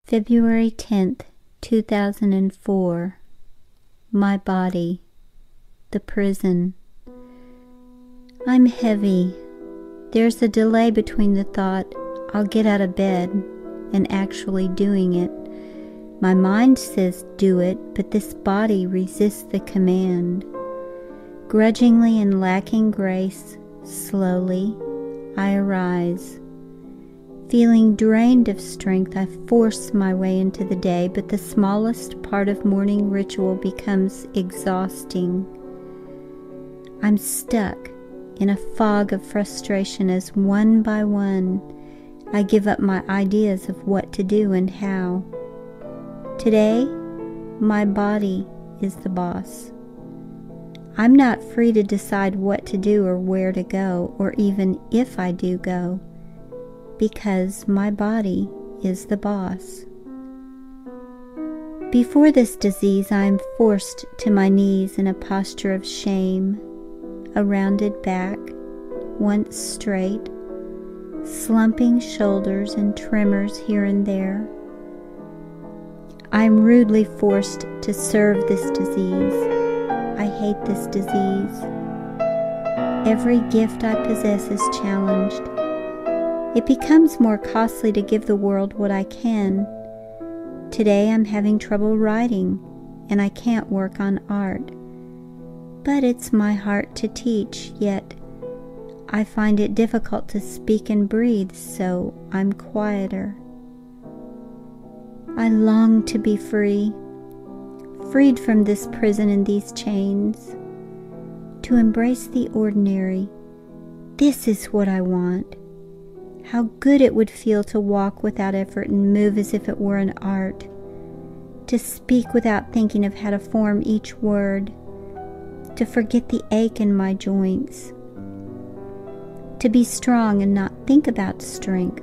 February 10th, 2004. My body, the prison. I'm heavy. There's a delay between the thought, I'll get out of bed, and actually doing it. My mind says do it, but this body resists the command. Grudgingly and lacking grace, slowly, I arise. Feeling drained of strength, I force my way into the day, but the smallest part of morning ritual becomes exhausting. I'm stuck in a fog of frustration as one by one I give up my ideas of what to do and how. Today, my body is the boss. I'm not free to decide what to do or where to go, or even if I do go, because my body is the boss. Before this disease, I am forced to my knees in a posture of shame, a rounded back, once straight, slumping shoulders and tremors here and there. I am rudely forced to serve this disease. I hate this disease. Every gift I possess is challenged. It becomes more costly to give the world what I can. Today I'm having trouble writing, and I can't work on art. But it's my heart to teach, yet I find it difficult to speak and breathe, so I'm quieter. I long to be free, freed from this prison and these chains, to embrace the ordinary. This is what I want. How good it would feel to walk without effort and move as if it were an art, to speak without thinking of how to form each word, to forget the ache in my joints, to be strong and not think about strength.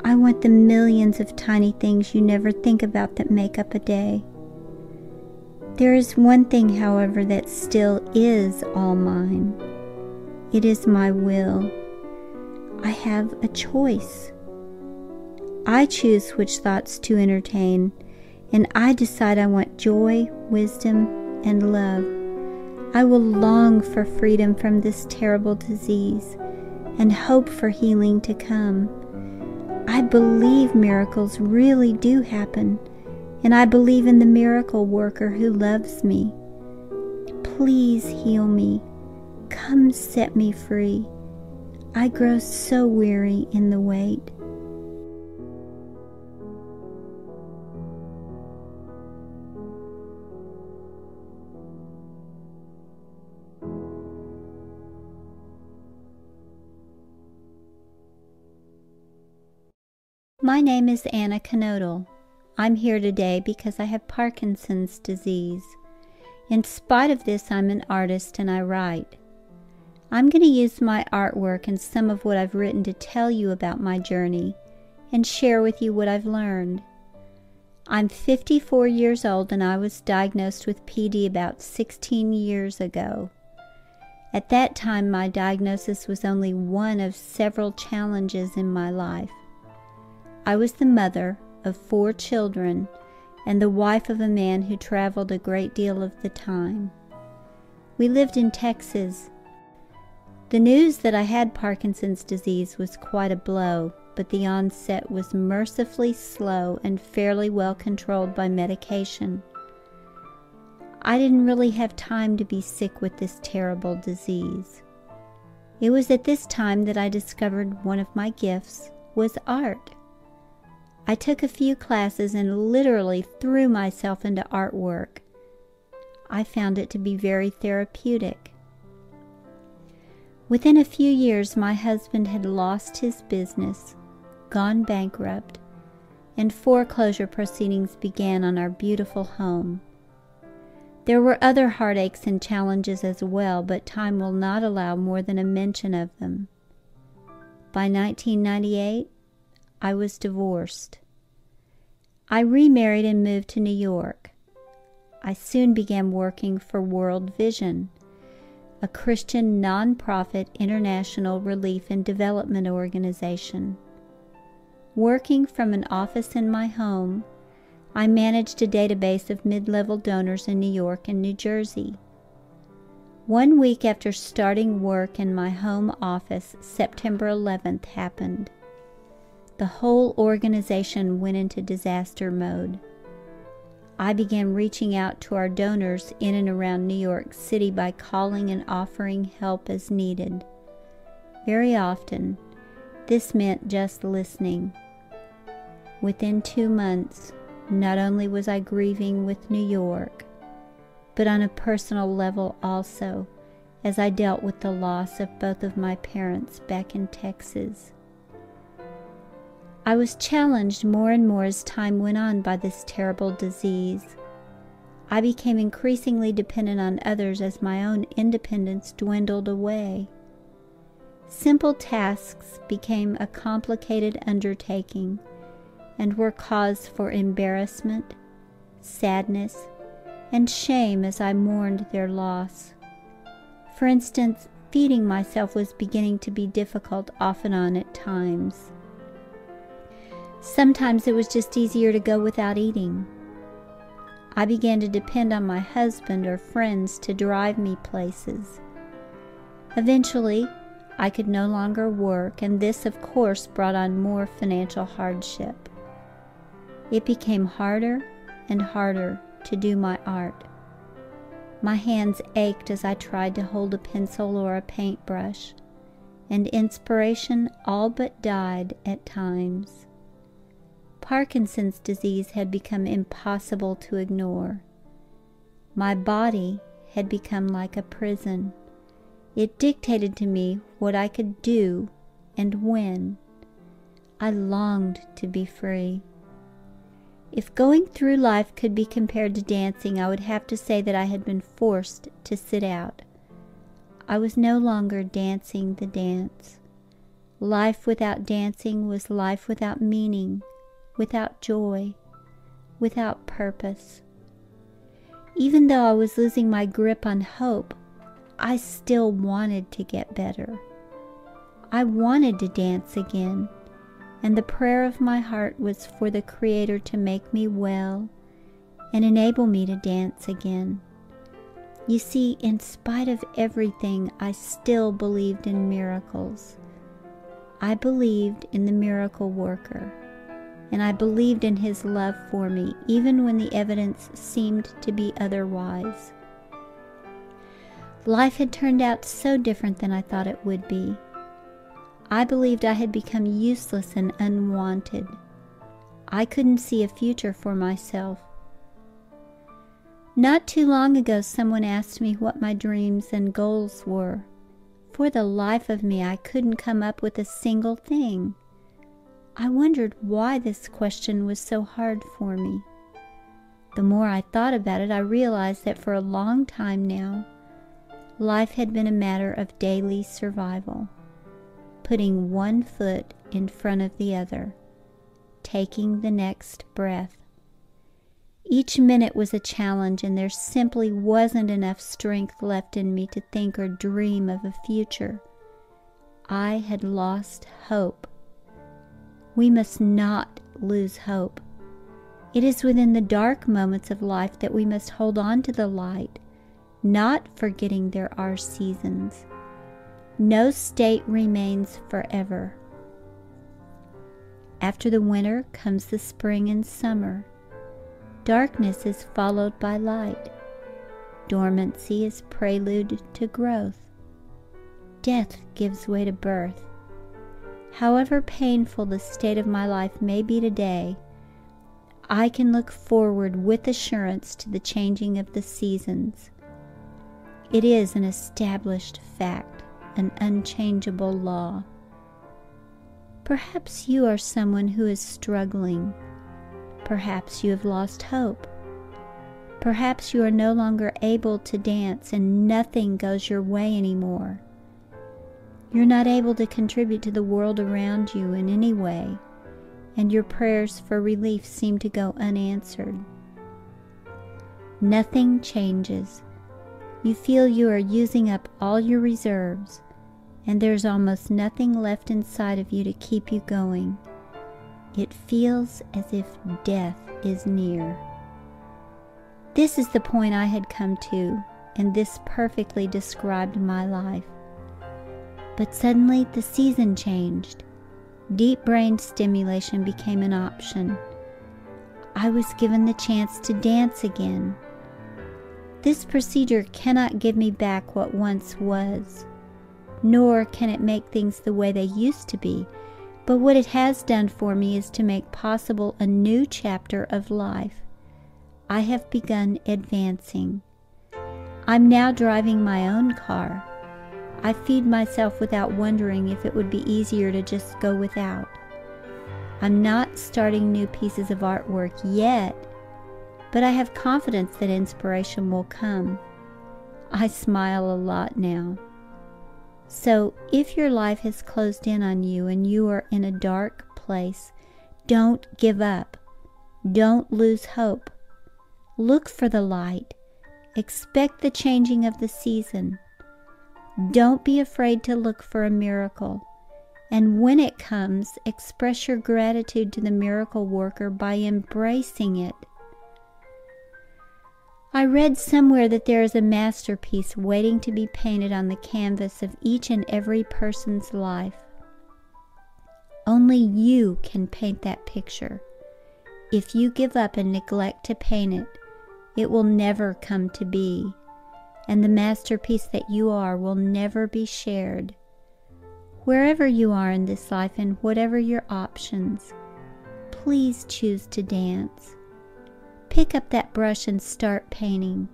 I want the millions of tiny things you never think about that make up a day. There is one thing, however, that still is all mine. It is my will. I have a choice. I choose which thoughts to entertain, and I decide I want joy, wisdom, and love. I will long for freedom from this terrible disease and hope for healing to come. I believe miracles really do happen, and I believe in the miracle worker who loves me. Please heal me. Come set me free. I grow so weary in the wait. My name is M Black Knoedl. I'm here today because I have Parkinson's disease. In spite of this, I'm an artist and I write. I'm going to use my artwork and some of what I've written to tell you about my journey and share with you what I've learned. I'm 54 years old and I was diagnosed with PD about 16 years ago. At that time, my diagnosis was only one of several challenges in my life. I was the mother of 4 children and the wife of a man who traveled a great deal of the time. We lived in Texas. The news that I had Parkinson's disease was quite a blow, but the onset was mercifully slow and fairly well controlled by medication. I didn't really have time to be sick with this terrible disease. It was at this time that I discovered one of my gifts was art. I took a few classes and literally threw myself into artwork. I found it to be very therapeutic. Within a few years, my husband had lost his business, gone bankrupt, and foreclosure proceedings began on our beautiful home. There were other heartaches and challenges as well, but time will not allow more than a mention of them. By 1998, I was divorced. I remarried and moved to New York. I soon began working for World Vision, a Christian nonprofit international relief and development organization. Working from an office in my home, I managed a database of mid-level donors in New York and New Jersey. 1 week after starting work in my home office, September 11th happened. The whole organization went into disaster mode. I began reaching out to our donors in and around New York City by calling and offering help as needed. Very often, this meant just listening. Within 2 months, not only was I grieving with New York, but on a personal level also, as I dealt with the loss of both of my parents back in Texas. I was challenged more and more as time went on by this terrible disease. I became increasingly dependent on others as my own independence dwindled away. Simple tasks became a complicated undertaking and were cause for embarrassment, sadness, and shame as I mourned their loss. For instance, feeding myself was beginning to be difficult off and on at times. Sometimes it was just easier to go without eating. I began to depend on my husband or friends to drive me places. Eventually, I could no longer work, and this, of course, brought on more financial hardship. It became harder and harder to do my art. My hands ached as I tried to hold a pencil or a paintbrush, and inspiration all but died at times. Parkinson's disease had become impossible to ignore. My body had become like a prison. It dictated to me what I could do and when. I longed to be free. If going through life could be compared to dancing, I would have to say that I had been forced to sit out. I was no longer dancing the dance. Life without dancing was life without meaning, without joy, without purpose. Even though I was losing my grip on hope, I still wanted to get better. I wanted to dance again, and the prayer of my heart was for the Creator to make me well and enable me to dance again. You see, in spite of everything, I still believed in miracles. I believed in the miracle worker, and I believed in His love for me, even when the evidence seemed to be otherwise. Life had turned out so different than I thought it would be. I believed I had become useless and unwanted. I couldn't see a future for myself. Not too long ago, someone asked me what my dreams and goals were. For the life of me, I couldn't come up with a single thing. I wondered why this question was so hard for me. The more I thought about it, I realized that for a long time now, life had been a matter of daily survival, putting one foot in front of the other, taking the next breath. Each minute was a challenge, and there simply wasn't enough strength left in me to think or dream of a future. I had lost hope. We must not lose hope. It is within the dark moments of life that we must hold on to the light, not forgetting there are seasons. No state remains forever. After the winter comes the spring and summer. Darkness is followed by light. Dormancy is prelude to growth. Death gives way to birth. However painful the state of my life may be today, I can look forward with assurance to the changing of the seasons. It is an established fact, an unchangeable law. Perhaps you are someone who is struggling. Perhaps you have lost hope. Perhaps you are no longer able to dance and nothing goes your way anymore. You're not able to contribute to the world around you in any way, and your prayers for relief seem to go unanswered. Nothing changes. You feel you are using up all your reserves, and there's almost nothing left inside of you to keep you going. It feels as if death is near. This is the point I had come to, and this perfectly described my life. But suddenly the season changed. Deep brain stimulation became an option. I was given the chance to dance again. This procedure cannot give me back what once was, nor can it make things the way they used to be, but what it has done for me is to make possible a new chapter of life. I have begun advancing. I'm now driving my own car. I feed myself without wondering if it would be easier to just go without. I'm not starting new pieces of artwork yet, but I have confidence that inspiration will come. I smile a lot now. So, if your life has closed in on you and you are in a dark place, don't give up. Don't lose hope. Look for the light. Expect the changing of the season. Don't be afraid to look for a miracle. And when it comes, express your gratitude to the miracle worker by embracing it. I read somewhere that there is a masterpiece waiting to be painted on the canvas of each and every person's life. Only you can paint that picture. If you give up and neglect to paint it, it will never come to be, and the masterpiece that you are will never be shared. Wherever you are in this life and whatever your options, please choose to dance. Pick up that brush and start painting.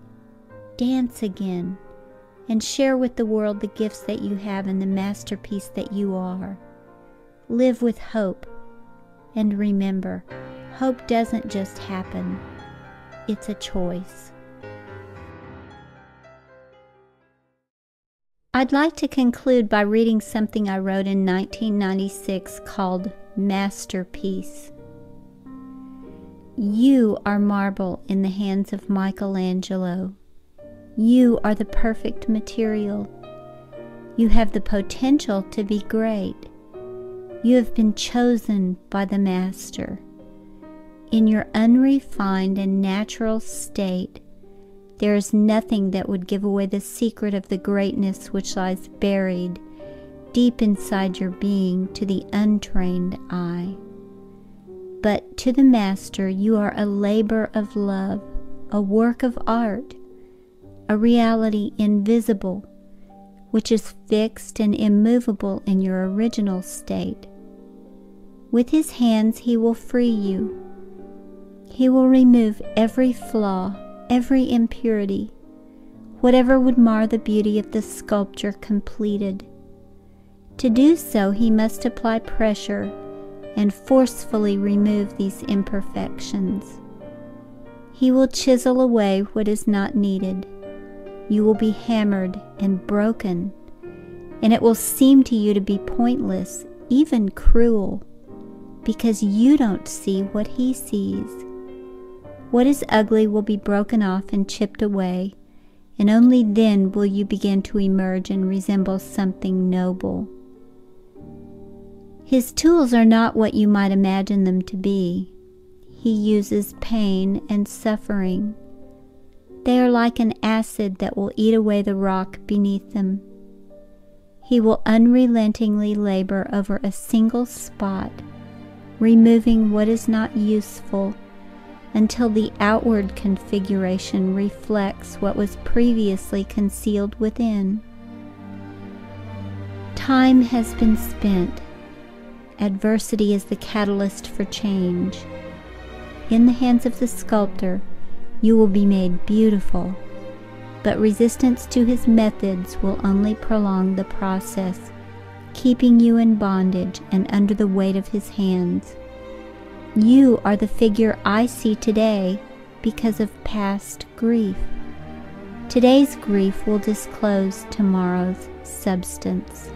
Dance again, and share with the world the gifts that you have and the masterpiece that you are. Live with hope, and remember, hope doesn't just happen. It's a choice. I'd like to conclude by reading something I wrote in 1996 called Masterpiece. You are marble in the hands of Michelangelo. You are the perfect material. You have the potential to be great. You have been chosen by the Master. In your unrefined and natural state, there is nothing that would give away the secret of the greatness which lies buried deep inside your being to the untrained eye. But to the Master, you are a labor of love, a work of art, a reality invisible, which is fixed and immovable in your original state. With His hands He will free you. He will remove every flaw, every impurity, whatever would mar the beauty of the sculpture completed. To do so, He must apply pressure and forcefully remove these imperfections. He will chisel away what is not needed. You will be hammered and broken, and it will seem to you to be pointless, even cruel, because you don't see what He sees. What is ugly will be broken off and chipped away, and only then will you begin to emerge and resemble something noble. His tools are not what you might imagine them to be. He uses pain and suffering. They are like an acid that will eat away the rock beneath them. He will unrelentingly labor over a single spot, removing what is not useful, until the outward configuration reflects what was previously concealed within. Time has been spent. Adversity is the catalyst for change. In the hands of the sculptor, you will be made beautiful, but resistance to his methods will only prolong the process, keeping you in bondage and under the weight of his hands. You are the figure I see today because of past grief. Today's grief will disclose tomorrow's substance.